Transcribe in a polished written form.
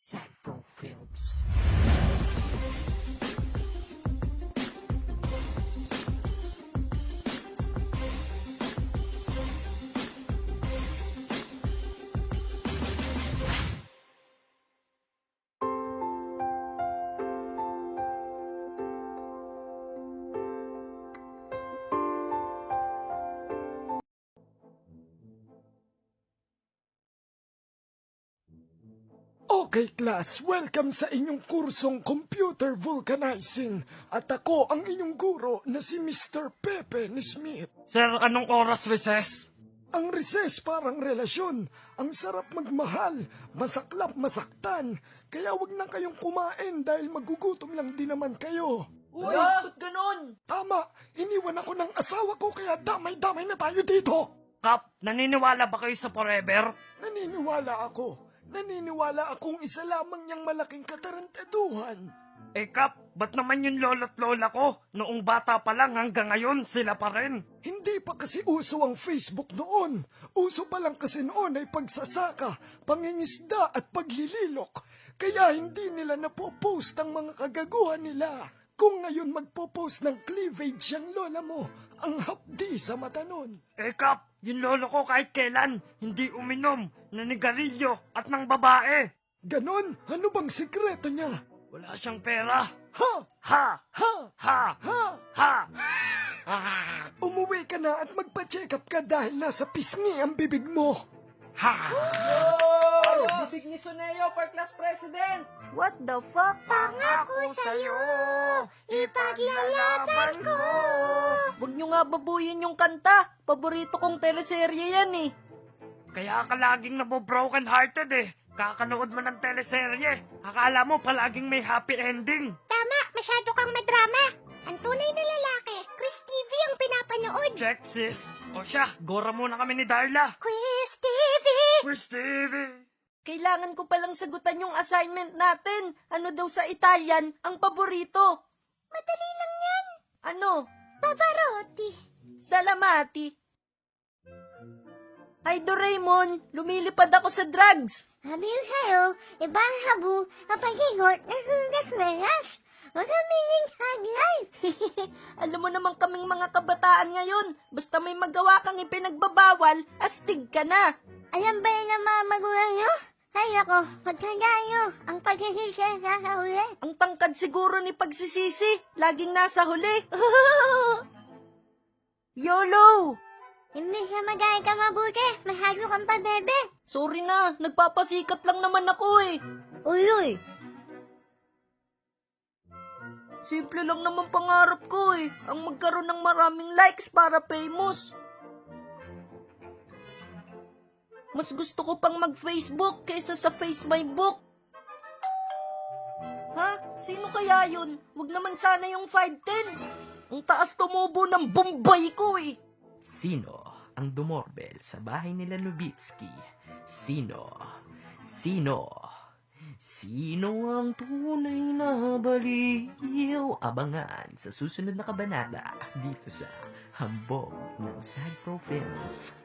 Sagpro Films. Okay class, welcome sa inyong kursong Computer Vulcanizing at ako ang inyong guro na si Mr. Pepe ni Smith. Sir, anong oras recess? Ang recess parang relasyon, ang sarap magmahal, masaklap masaktan, kaya wag na kayong kumain dahil magugutom lang din naman kayo. Uy, ba't ganun? Tama, iniwan ako ng asawa ko kaya damay-damay na tayo dito. Kap, naniniwala ba kayo sa forever? Naniniwala akong isa lamang niyang malaking katarantaduhan. Kap, ba't naman yung lolo't lola ko? Noong bata pa lang hanggang ngayon, sila pa rin. Hindi pa kasi uso ang Facebook noon. Uso pa lang kasi noon ay pagsasaka, pangingisda at paglililok. Kaya hindi nila napopost ang mga kagaguhan nila. Kung ngayon magpo-post ng cleavage ang lola mo, ang hapdi sa mata nun. Kap, yung lolo ko kahit kailan, hindi uminom, nanigarilyo at ng babae. Ganon? Ano bang sikreto niya? Wala siyang pera. Ha! Ha! Ha! Ha! Ha! Ha! Umuwi ka na at magpa-check up ka dahil nasa pisngi ang bibig mo. Ha! Bibig ni Suneo for class president! What the fuck? Pangako sa'yo, ipaglalaban ko. Huwag nyo nga babuyin yung kanta. Paborito kong teleserye yan eh. Kaya ka laging nabobroken hearted eh. Kakanood mo ng teleserye. Akala mo palaging may happy ending. Tama, masyado kang madrama. Ang tunay na lalaki, Chris TV ang pinapanood. Check sis. O siya, gora muna kami ni Darla. Chris TV! Chris TV. Kailangan ko palang sagutan yung assignment natin. Ano daw sa Italian ang paborito? Madali lang yan. Ano? Pavarotti. Salamati. Ay, Doraemon, lumilipad ako sa drugs. Sabi ko sa'yo, iba ang habo ang pag-igot na sundas melas. Magamiling hag life. Alam mo naman kaming mga kabataan ngayon, basta may magawa kang ipinagbabawal, astig ka na. Alam ba yun ang mga magulang nyo? Kaya ko, pagkagaya nyo, ang pagsisisi sa huli. Ang tangkad siguro ni pagsisisi, laging nasa huli. YOLO! Hindi siya magaya ka mabuti, mahalo kang pa, bebe. Sorry na, nagpapasikat lang naman ako eh. Uy! Simple lang naman pangarap ko eh, ang magkaroon ng maraming likes para famous. Mas gusto ko pang mag-Facebook kaysa sa Face My Book. Ha? Sino kaya yun? Huwag naman sana yung 5'10". Ang taas tumubo ng Bombay ko eh. Sino ang dumorbel sa bahay nila Lubitsky? Sino? Sino ang tunay na baliw? Abangan sa susunod na kabanata dito sa Hambog ng Sagpro Films.